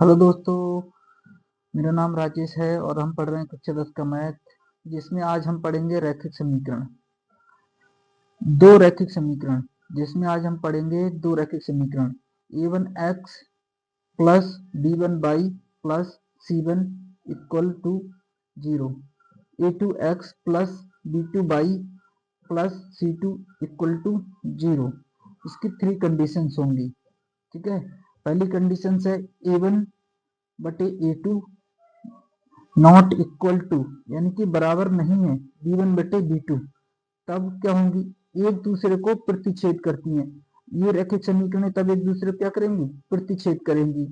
Hello दोस्तों, मेरा नाम राजेश है और हम पढ़ रहे हैं कक्षा 10 का मैथ, जिसमें आज हम पढ़ेंगे रैखिक समीकरण। दो रैखिक समीकरण जिसमें आज हम पढ़ेंगे दो रैखिक समीकरण a1x plus b1y plus c1 equal to 0, a2x plus b2y plus c2 equal to 0। इसकी थ्री कंडीशंस होंगी। ठीक है, पहली कंडीशन है a1 बटे a2 नॉट इक्वल टू, यानी कि बराबर नहीं है b1 बटे b2। तब क्या होंगी, एक दूसरे को प्रतिच्छेद करती हैं। ये रैखिक समीकरण तब एक दूसरे को क्या करेंगी, प्रतिच्छेद करेंगी।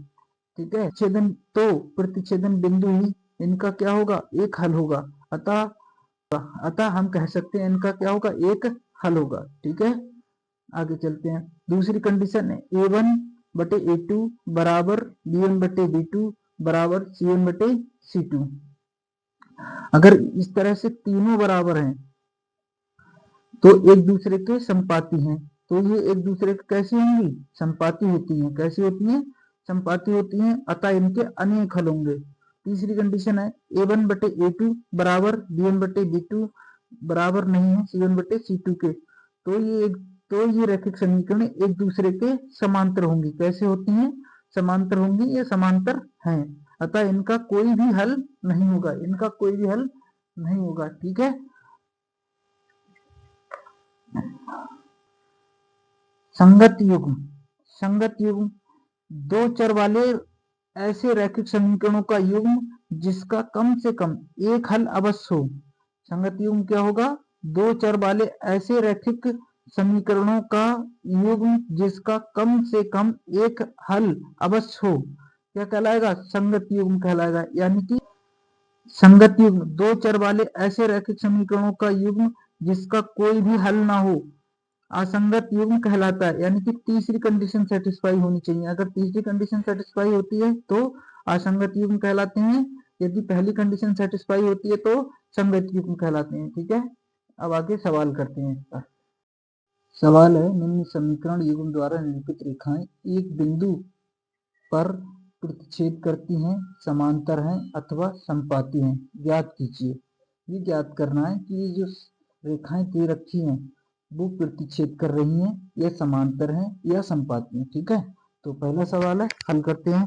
ठीक है, छेदन तो प्रतिच्छेदन बिंदु ही इनका क्या होगा, एक हल होगा। अतः हम कह सकते हैं इनका क्या होगा, एक हल होगा। ठीक है, आगे चलते हैं। दूसरी कंडीशन है a1 बटे a2 बराबर b1 बटे b2 बराबर c1 बटे c2। अगर इस तरह से तीनों बराबर हैं तो एक दूसरे के संपाती हैं। तो ये एक दूसरे के कैसी होंगी, संपाती होती हैं। कैसी होती हैं, संपाती होती हैं। अतः इनके अनेक हल होंगे। तीसरी कंडीशन है a1 बटे a2 बराबर b1 बटे b2 बराबर नहीं है c1 बटे c2 के। तो ये रैखिक समीकरण एक दूसरे के समांतर होंगी। कैसे होती हैं, समांतर होंगी, ये समांतर हैं। अतः इनका कोई भी हल नहीं होगा, इनका कोई भी हल नहीं होगा। ठीक है, संगत युग्म। संगत युग्म दो चर वाले ऐसे रैखिक समीकरणों का युग्म जिसका कम से कम एक हल अवश्य हो। संगत युग्म क्या होगा, दो चर वाले ऐसे रैखिक समीकरणों का युग्म जिसका कम से कम एक हल अवश्य हो। क्या कहलाएगा, संगत युग्म कहलाएगा। यानी कि संगत युग्म दो चर वाले ऐसे रैखिक समीकरणों का युग्म जिसका कोई भी हल ना हो असंगत युग्म कहलाता है। यानी कि तीसरी कंडीशन सेटिस्फाई होनी चाहिए। अगर तीसरी कंडीशन सेटिस्फाई होती है तो असंगत युग्म कहलाते हैं। यदि पहली कंडीशन सेटिस्फाई होती है तो संगत युग्म कहलाते हैं। ठीक है, अब आगे सवाल करते हैं इसका। सवाल है, निम्न समीकरण युग्म द्वारा निरूपित रेखाएं एक बिंदु पर प्रतिच्छेद करती हैं, समांतर हैं अथवा संपाती हैं, ज्ञात कीजिए। ये ज्ञात करना है कि ये जो रेखाएं दे रखी हैं वो प्रतिच्छेद कर रही हैं, या समांतर हैं या संपाती हैं। ठीक है, तो पहला सवाल है, हल करते हैं।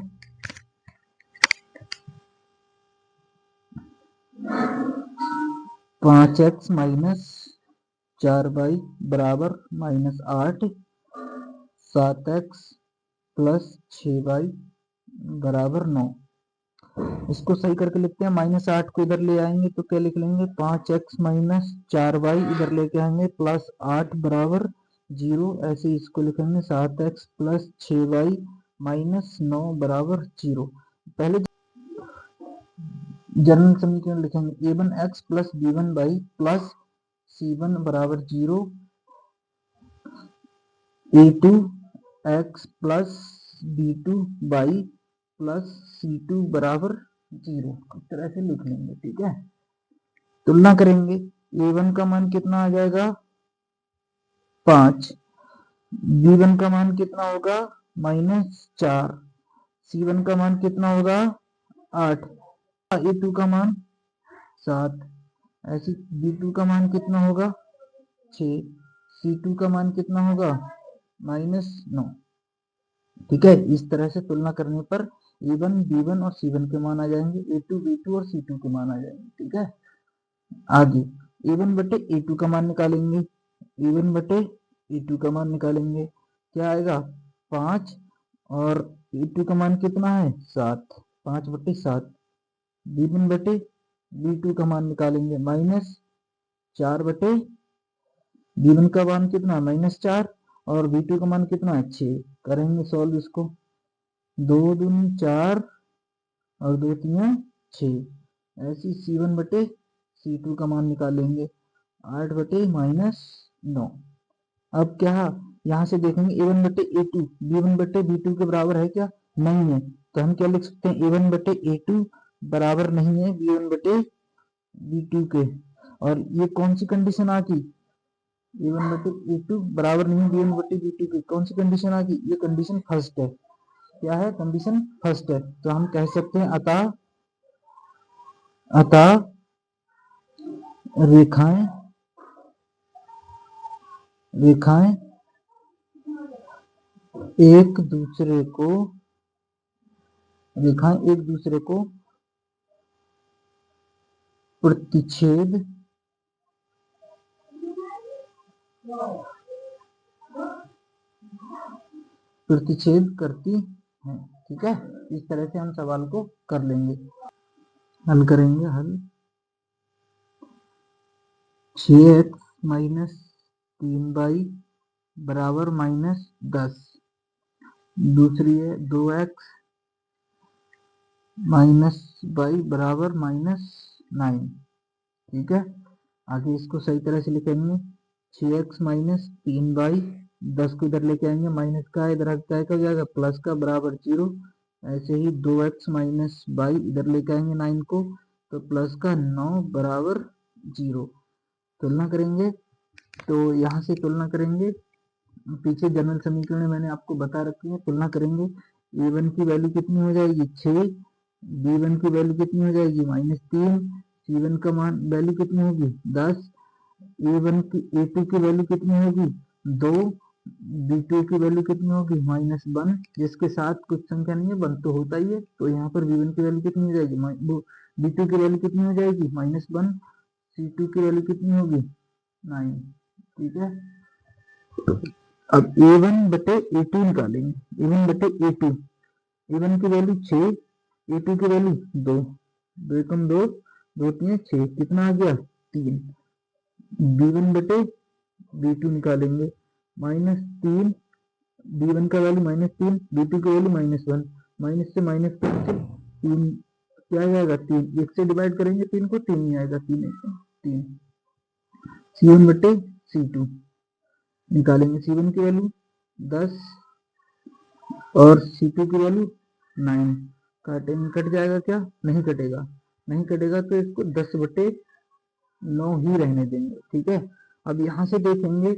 पांच एक्स माइनस 4y बराबर -8, 7x प्लस 6y बराबर 9। इसको सही करके लिखते हैं। -8 को इधर ले आएंगे तो क्या लिख लेंगे, 5x माइनस 4y इधर लेके आएंगे प्लस 8 बराबर 0। ऐसे इसको लिखेंगे 7x प्लस 6y माइनस 9 बराबर 0। पहले जनरल समीकरण लिखेंगे a1x plus b1y plus c1 बराबर 0, a2x plus b2y plus c2 बराबर 0। इस तरह से लिख लेंगे। ठीक है, तुलना करेंगे। a1 का मान कितना आ जाएगा 5, b1 का मान कितना होगा -4, c1 का मान कितना होगा 8, a2 का मान 7, ऐसे b2 का मान कितना होगा 6, c2 का मान कितना होगा -9। ठीक है, इस तरह से तुलना करने पर a1 b1 और c1 के मान आ जाएंगे, a2 b2 और c2 के मान आ जाएंगे। ठीक है, आगे a1 बटे a2 का मान निकालेंगे। a1 बटे a2 का मान निकालेंगे, क्या आएगा 5, और a2 का मान कितना है 7, 5 बटे 7। b1 बटे b2 का मान निकालेंगे -4 बटे, b1 का मान कितना -4 और b2 का मान कितना है 6। करेंगे सॉल्व इसको, 2 दूनी 4 और 2 तीन 6। ऐसे c1 बटे c2 का मान निकालेंगे 8 बटे -9। अब क्या, यहाँ से देखेंगे a1 बटे a2 b1 बटे b2 के बराबर है क्या, नहीं है। तो हम क्या लिख सकते हैं, a1 बटे a2 बराबर नहीं है b1 बटे b2 के। और ये कौन सी कंडीशन आ गई, a1 बटे a2 बराबर नहीं है b1 बटे b2 के, कौन सी कंडीशन आ गई, ये कंडीशन फर्स्ट है। क्या है, कंडीशन फर्स्ट है। तो हम कह सकते हैं अतः अतः रेखाएं रेखाएं एक दूसरे को रेखाएं एक दूसरे को प्रतिच्छेद प्रतिच्छेद करती हैं। ठीक है, इस तरह से हम सवाल को कर लेंगे। हल करेंगे। हल 6x माइनस 3y बराबर -10। दूसरी है 2x माइनस y बराबर -9। ठीक है, आगे इसको सही तरह से लिखेंगे। 6x माइनस 3y, 10 को इधर लेके आएंगे, माइनस का इधर क्या हो जाएगा, प्लस का बराबर 0। ऐसे ही 2x माइनस y इधर लेके आएंगे 9 को, तो प्लस का 9 बराबर 0। तुलना करेंगे, तो यहाँ से तुलना करेंगे। पीछे जनरल समीकरण मैंने आपको बता रखी है। तुलना करेंगे, a1 की वैल्यू कितनी हो जाएगी 6, b1 की वैल्यू कितनी हो जाएगी -3, c1 का मान वैल्यू कितनी होगी 10, a2 की वैल्यू कितनी होगी 2, b2 की वैल्यू कितनी होगी -1, जिसके साथ कुछ संख्या नहीं है 1 तो होता ही है। तो यहाँ पर b1 की वैल्यू कितनी हो जाएगी, b2 की वैल्यू कितनी हो जाएगी -1, c2 की वैल्यू कितनी होगी 9। ठीक है, अब a1 बटे a2 निकालेंगे। a1 बटे a2, a1 की वैल्यू 6, a2 की वैल्यू 2, 2 एकम 2, 2 3 6, कितना आ गया 3। b1 बटे b2 निकालेंगे, -3, b1 का वैल्यू -3, b2 की वैल्यू -1, माइनस से माइनस करके 3 क्या आ जाएगा 3, 1 से डिवाइड करेंगे 3 को, 3 नहीं आएगा, 3 3। c1 बटे c2 निकालेंगे, c1 की वैल्यू 10 और c2 की वैल्यू 9। काटेंगे, कट जाएगा क्या, नहीं कटेगा। नहीं कटेगा तो इसको 10 बटे 9 ही रहने देंगे। ठीक है, अब यहाँ से देखेंगे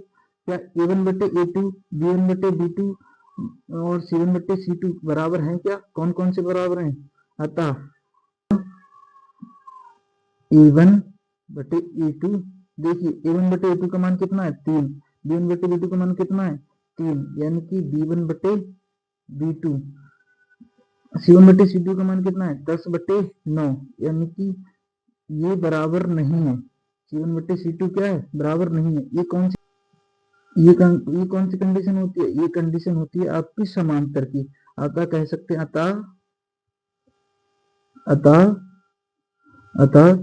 क्या a1 बटे a2, b1 बटे b2 और c1 बटे c2 बराबर हैं क्या, कौन कौन से बराबर हैं। अतः a1 बटे a2, देखिए a1 बटे a2 का मान कितना है 3, b1 बटे b2 का मान कितना है 3, यानी कि b1 बटे b2, c1 बटे c2 का मान कितना है 10 बटे 9, यानी कि ये बराबर नहीं है। c1 बटे c2 क्या है, बराबर नहीं है। ये कौन सी कंडीशन होती है, ये कंडीशन होती है आपकी समांतर की। अतः कह सकते हैं अतः अतः अतः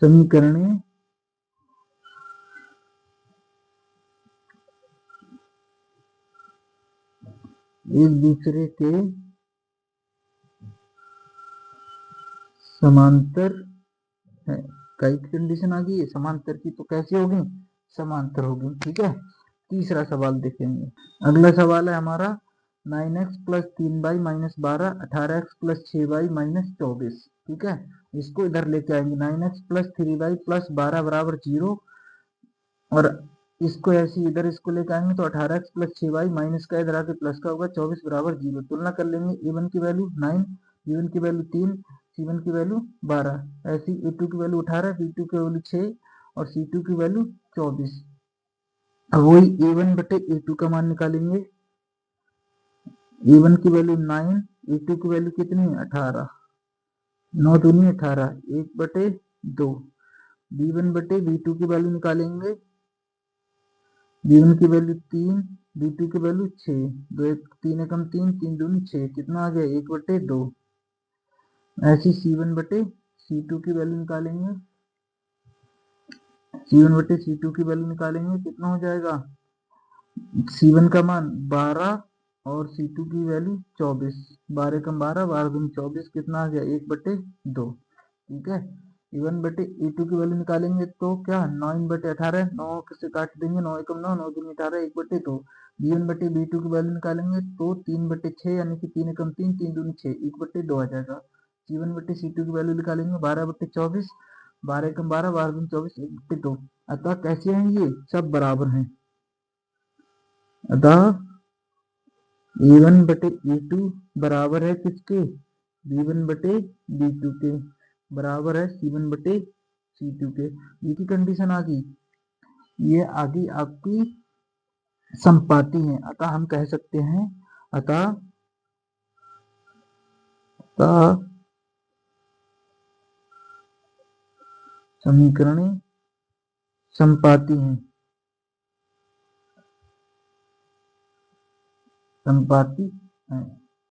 समीकरणें एक दूसरे के समांतर है। कई कंडीशन आ गई है समांतर की, तो कैसी होगी, समांतर होगी। ठीक है, तीसरा सवाल देखेंगे। अगला सवाल है हमारा 9x plus 3y minus 12, 18x plus 6y minus 24। ठीक है, इसको इधर लेके आएंगे, 9x प्लस 3y प्लस 12 बराबर 0, और इसको ऐसे इधर इसको लेके आएंगे तो 18x प्लस 6y माइनस का इधर आके प्लस का होगा 24 बराबर 0। तुलना कर लेंगे, a1 की वैल्यू 9, b1 की वैल्यू 3, c1 की वैल्यू 12, ऐसी a2 की वैल्यू 18, b2 की वैल्यू 6 और c2 की वैल्यू 24। अब वही a1 बटे a2 का मान निकालेंगे। a1 की वैल्यू 9, a2 की वैल्यू कितनी है 18, 9 दूनी 18, 1 बटे 2। b1 बटे b2 की वैल्यू निकालेंगे, b1 की वैल्यू 3, b2 की वैल्यू 6, 2 3 एकम 3, 3 दूनी 6, कितना आ गया 1 बटे 2। ऐसी c1 बटे c2 की वैल्यू निकालेंगे, c1 बटे c2 की वैल्यू निकालेंगे, कितना हो जाएगा, c1 का मान 12 और c2 की वैल्यू 24, 12 कम 12, 12 दूनी 24, कितना आ गया 1 बटे 2। ठीक है, a1 बटे a2 की वैल्यू निकालेंगे तो क्या 9 बटे 18, 9 से काट देंगे, 9 एकम 9, 9 दूनी 18, 1 बटे 2। b1 बटे b2 की वैल्यू निकालेंगे तो 3 बटे 6, यानी कि 3 एकम 3, 3 दूनी 6, 1 बटे 2 आ जाएगा। c1 बटे c2 की वैल्यू निकालेंगे 12 बटे 24, 12 एकम 12, 12 दूनी 24, 1 बटे 2। अतः कैसे हैं ये सब बराबर हैं। अतः A1 बटे A2 बराबर है किसके, B1 बटे B2 के, बराबर है C1 बटे C2 के। ये की कंडीशन आ गई। ये आगे आपकी संपाती है। अतः हम कह सकते हैं, अतः समीकरण संपाती हैं, संपाती हैं।